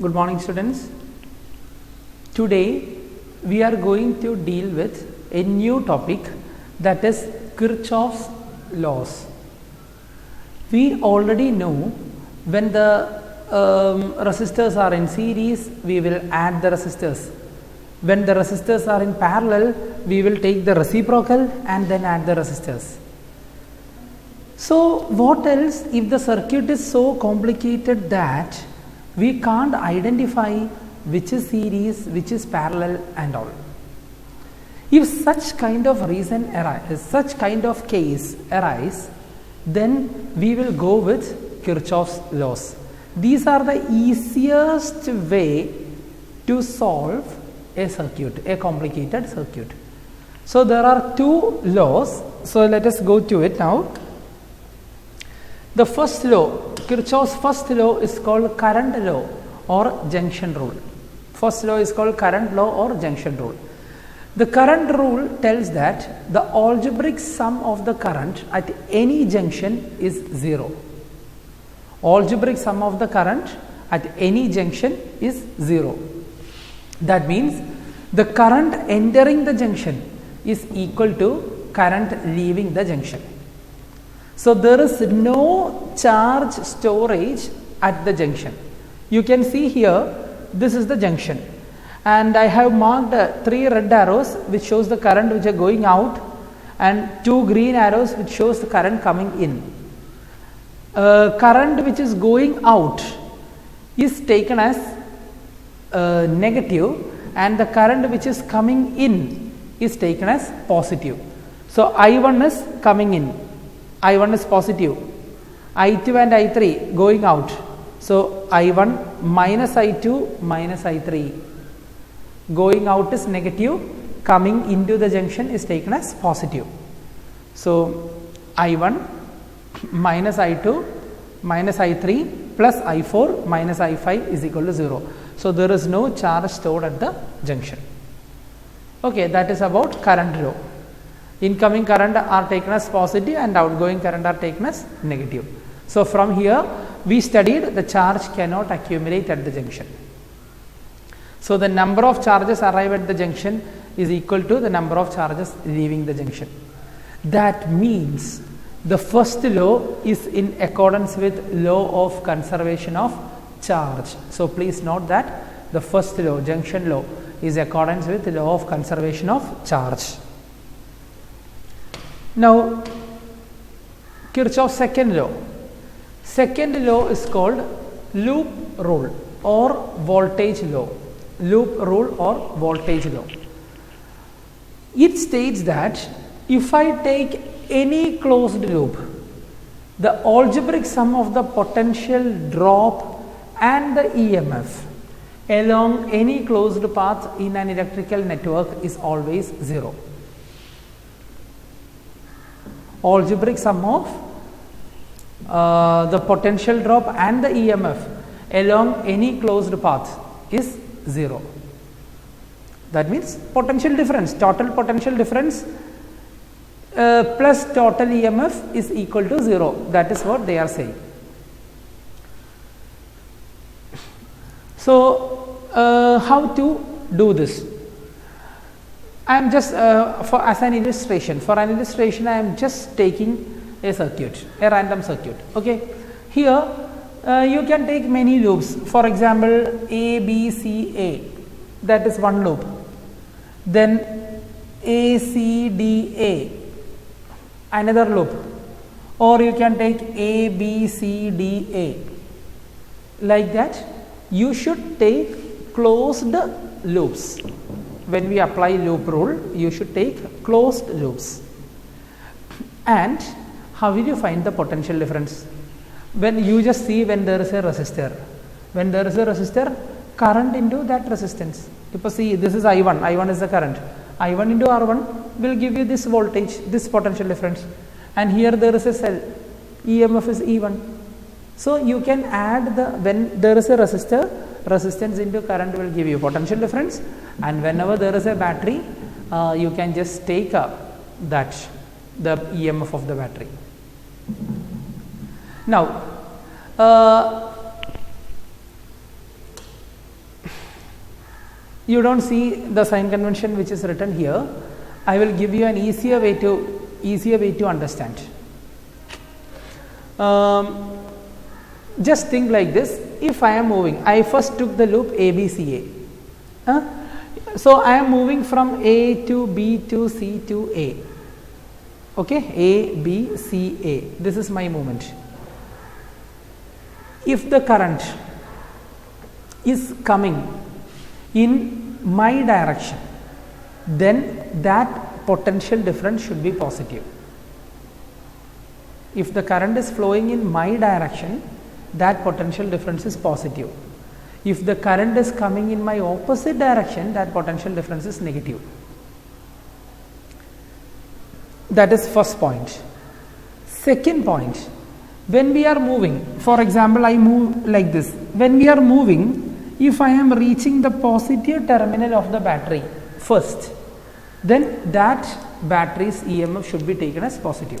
Good morning, students. Today we are going to deal with a new topic, that is Kirchhoff's laws. We already know when the resistors are in series, we will add the resistors. When the resistors are in parallel, we will take the reciprocal and then add the resistors. So what else if the circuit is so complicated that we can't identify which is series, which is parallel and all. If such kind of case arise, then we will go with Kirchhoff's laws. These are the easiest way to solve a circuit, a complicated circuit. So there are two laws. So let us go to it now. The first law, Kirchhoff's first law, is called current law or junction rule. First law is called current law or junction rule. The current rule tells that the algebraic sum of the current at any junction is 0. Algebraic sum of the current at any junction is 0. That means the current entering the junction is equal to current leaving the junction. So there is no charge storage at the junction. You can see here, this is the junction, and I have marked 3 red arrows which shows the current which are going out and 2 green arrows which shows the current coming in. Current which is going out is taken as negative, and the current which is coming in is taken as positive. So I1 is coming in, I1 is positive, I2 and I3 going out. So I1 minus I2 minus I3, going out is negative, coming into the junction is taken as positive. So I1 minus I2 minus I3 plus I4 minus I5 is equal to 0. So there is no charge stored at the junction. Okay, that is about current law. Incoming current are taken as positive and outgoing current are taken as negative. So from here we studied the charge cannot accumulate at the junction. So the number of charges arrive at the junction is equal to the number of charges leaving the junction. That means the first law is in accordance with law of conservation of charge. So please note that the first law, junction law, is accordance with the law of conservation of charge. Now Kirchhoff's second law. Second law is called loop rule or voltage law. Loop rule or voltage law. It states that if I take any closed loop, the algebraic sum of the potential drop and the EMF along any closed path in an electrical network is always 0. Algebraic sum of the potential drop and the EMF along any closed path is 0. That means potential difference, total potential difference plus total EMF is equal to 0. That is what they are saying. So how to do this? I am just as an illustration. For an illustration, I am just taking a circuit, a random circuit. Okay, here you can take many loops. For example, A, B, C, A. That is one loop. Then A, C, D, A. Another loop. Or you can take A, B, C, D, A. Like that, you should take closed loops. When we apply loop rule, you should take closed loops. And how will you find the potential difference? When you just see when there is a resistor. When there is a resistor, current into that resistance. If you see, this is I1, I1 is the current. I1 into R1 will give you this voltage, this potential difference. And here there is a cell, EMF is E1. So you can add the, when there is a resistor, resistance into current will give you potential difference, and whenever there is a battery, you can just take up that, the EMF of the battery. Now You don't see the sign convention which is written here. I will give you an easier way to understand. Just think like this. If I am moving, I first took the loop ABCA. So I am moving from A to B to C to A. Okay, A, B, C, A. This is my movement. If the current is coming in my direction, then that potential difference should be positive. If the current is flowing in my direction, that potential difference is positive. If the current is coming in my opposite direction, that potential difference is negative. That is first point. Second point, when we are moving, for example, I move like this. When we are moving, if I am reaching the positive terminal of the battery first, then that battery's EMF should be taken as positive.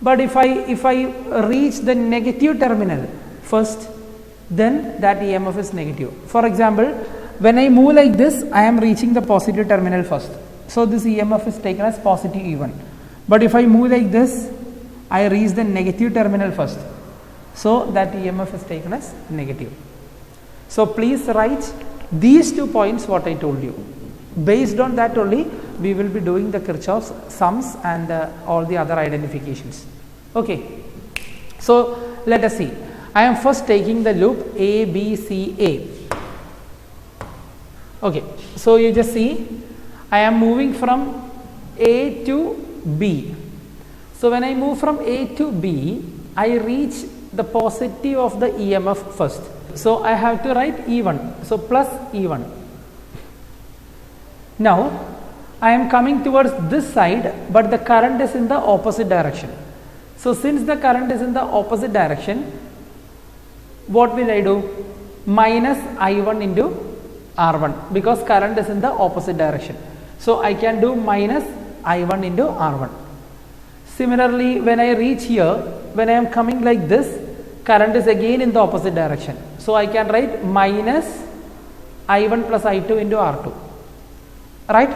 But if I reach the negative terminal first, then that EMF is negative. For example, when I move like this, I am reaching the positive terminal first. So this EMF is taken as positive E1. But if I move like this, I reach the negative terminal first. So that EMF is taken as negative. So please write these 2 points what I told you. Based on that only, we will be doing the Kirchhoff's sums and all the other identifications. Okay. So let us see. I am first taking the loop A, B, C, A. Okay. So you just see, I am moving from A to B. So when I move from A to B, I reach the positive of the EMF first. So I have to write E1. So plus E1. Now I am coming towards this side, but the current is in the opposite direction. So since the current is in the opposite direction, what will I do? Minus I1 into R1, because current is in the opposite direction. So I can do minus I1 into R1. Similarly, when I reach here, when I am coming like this, current is again in the opposite direction. So I can write minus I1 plus I2 into R2. Right?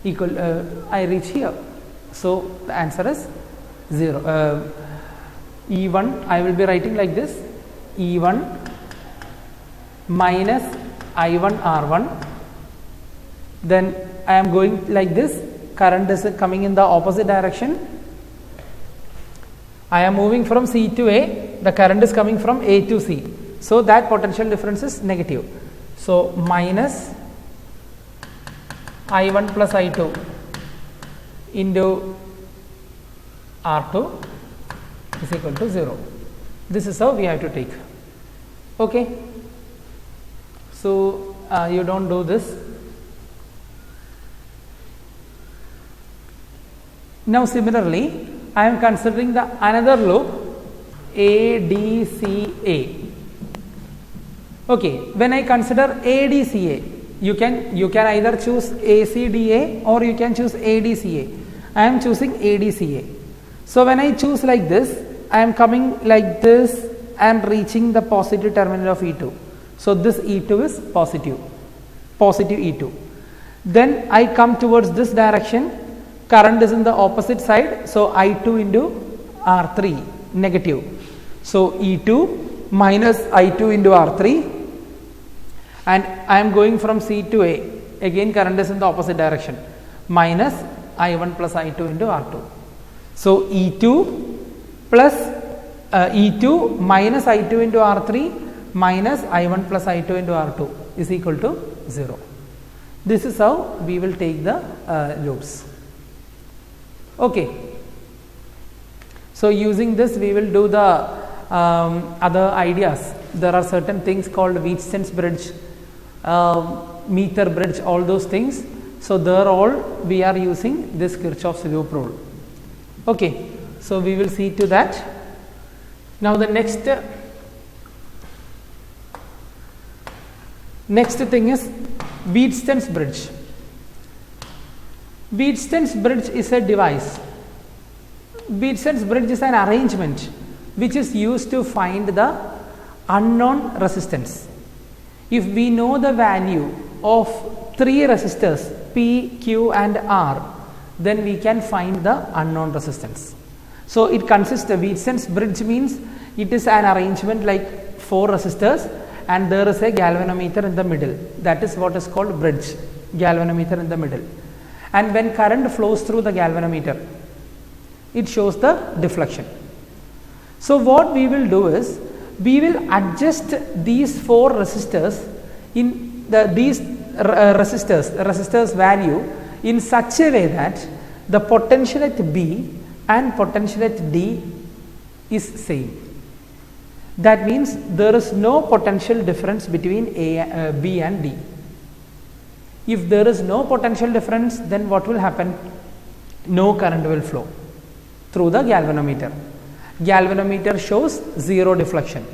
Equal, I reach here. So the answer is 0. E1, I will be writing like this. E1 minus I1 R1. Then I am going like this. Current is coming in the opposite direction. I am moving from C to A. The current is coming from A to C. So that potential difference is negative. So minus I1 plus I2 into R2 is equal to 0. This is how we have to take. Okay. So you don't do this. Now similarly, I am considering the another loop ADCA. Okay, when I consider ADCA, you can either choose ACDA or you can choose ADCA. I am choosing ADCA. So when I choose like this, I am coming like this and reaching the positive terminal of E2. So this E2 is positive E2. Then I come towards this direction. Current is in the opposite side, so I2 into R3 negative. So E2 minus I2 into R3, and I am going from C to A. Again current is in the opposite direction, minus I1 plus I2 into R2. So E2 plus E2 minus I2 into R3 minus I1 plus I2 into R2 is equal to 0. This is how we will take the loops. Okay. So using this we will do the other ideas. There are certain things called Wheatstone's bridge, meter bridge, all those things. So there all we are using this Kirchhoff's loop rule. Okay. So we will see to that. Now the next thing is Wheatstone's bridge. Wheatstone's bridge is a device. Wheatstone's bridge is an arrangement which is used to find the unknown resistance. If we know the value of 3 resistors P, Q and R, then we can find the unknown resistance. So it consists of Wheatstone's bridge means it is an arrangement like 4 resistors and there is a galvanometer in the middle. That is what is called bridge, galvanometer in the middle. And when current flows through the galvanometer, it shows the deflection. So what we will do is, we will adjust these 4 resistors in these resistors value in such a way that the potential at B and potential at D is same. That means there is no potential difference between B and D. If there is no potential difference, then what will happen? No current will flow through the galvanometer. Galvanometer shows 0 deflection,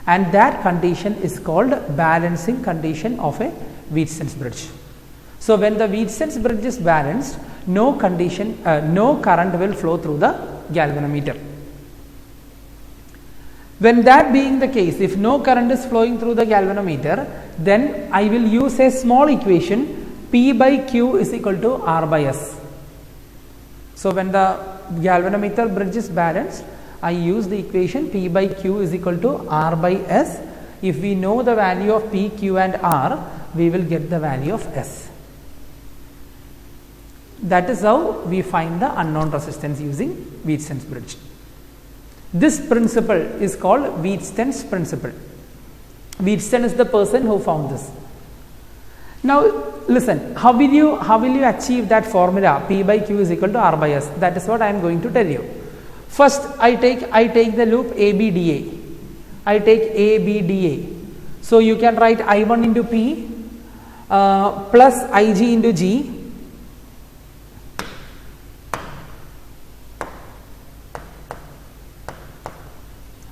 and that condition is called balancing condition of a Wheatstone's bridge. So when the Wheatstone's bridge is balanced, no current will flow through the galvanometer. When that being the case, if no current is flowing through the galvanometer, then I will use a small equation, P by Q is equal to R by S. So when the galvanometer bridge is balanced, I use the equation P by Q is equal to R by S. If we know the value of P, Q and R, we will get the value of S. That is how we find the unknown resistance using Wheatstone's bridge. This principle is called Wheatstone's principle. Wheatstone is the person who found this. Now listen, how will you achieve that formula P by Q is equal to R by S? That is what I am going to tell you. First, I take the loop ABDA. I take ABDA. So you can write I1 into P plus IG into G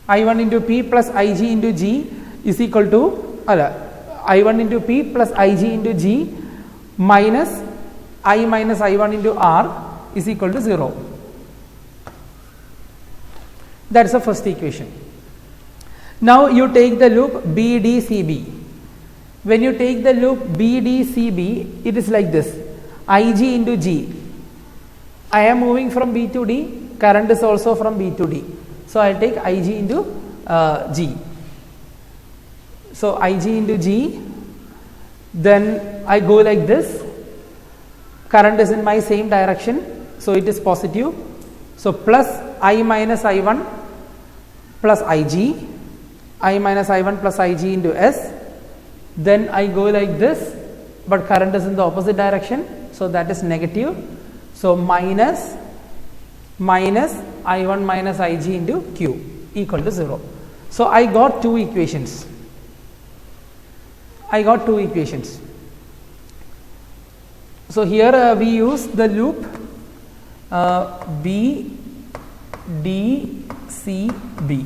I1 into P plus IG into G is equal to I1 into P plus IG into G minus I minus I1 into R is equal to 0. That is the first equation. Now you take the loop BDCB. When you take the loop BDCB, it is like this: IG into G. I am moving from B to D, current is also from B to D. So I will take IG into G. So IG into G, then I go like this. Current is in my same direction, so it is positive. So plus I minus I1 plus IG, I minus I1 plus IG into S. Then I go like this, but current is in the opposite direction, so that is negative. So minus I1 minus IG into Q equal to 0. So I got two equations. So here we use the loop B D C B.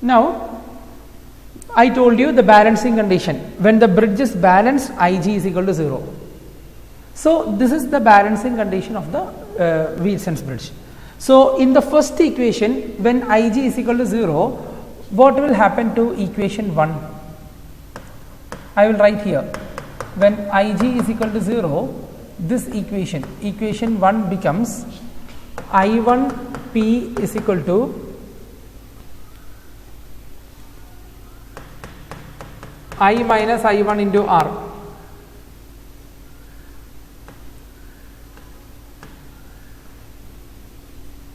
Now I told you the balancing condition. When the bridge is balanced, IG is equal to 0. So this is the balancing condition of the Wheatstone's bridge. So in the first equation, when IG is equal to 0, what will happen to equation 1? I will write here. When IG is equal to 0, this equation 1 becomes I1P is equal to I minus I1 into R.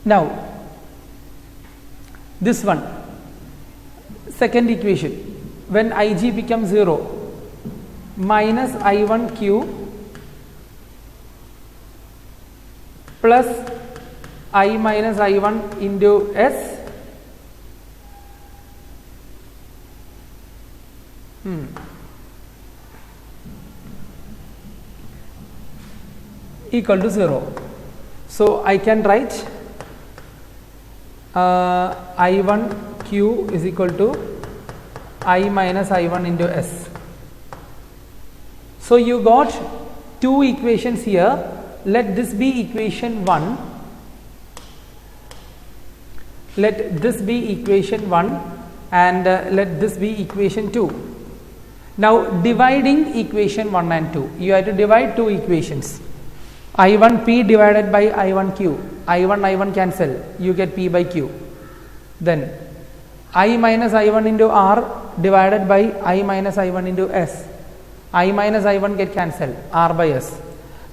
Now this one, second equation, when IG becomes 0, minus I1Q plus I minus I1 into S equal to 0. So I can write I1Q is equal to I minus I1 into S. So you got two equations here. Let this be equation 1. let this be equation 1 and let this be equation 2. Now dividing equation 1 and 2, you have to divide two equations, I1P divided by I1Q, I1 cancel, you get P by Q. Then I minus I1 into R divided by I minus I1 into S, I minus I1 get cancelled, R by S.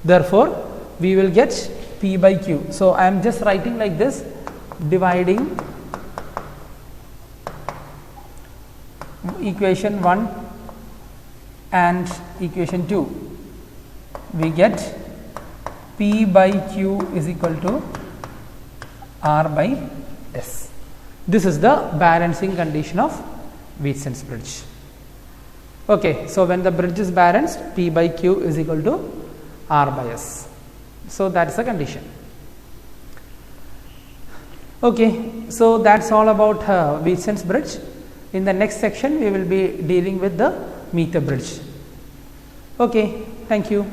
Therefore, we will get P by Q. So I am just writing like this, dividing equation 1 and equation 2, we get P by Q is equal to R by S. This is the balancing condition of Wheatson's bridge. Okay, so when the bridge is balanced, P by Q is equal to R by S. So that is the condition. Okay, so that's all about Wheatson's bridge. In the next section, we will be dealing with the meter bridge. Okay, thank you.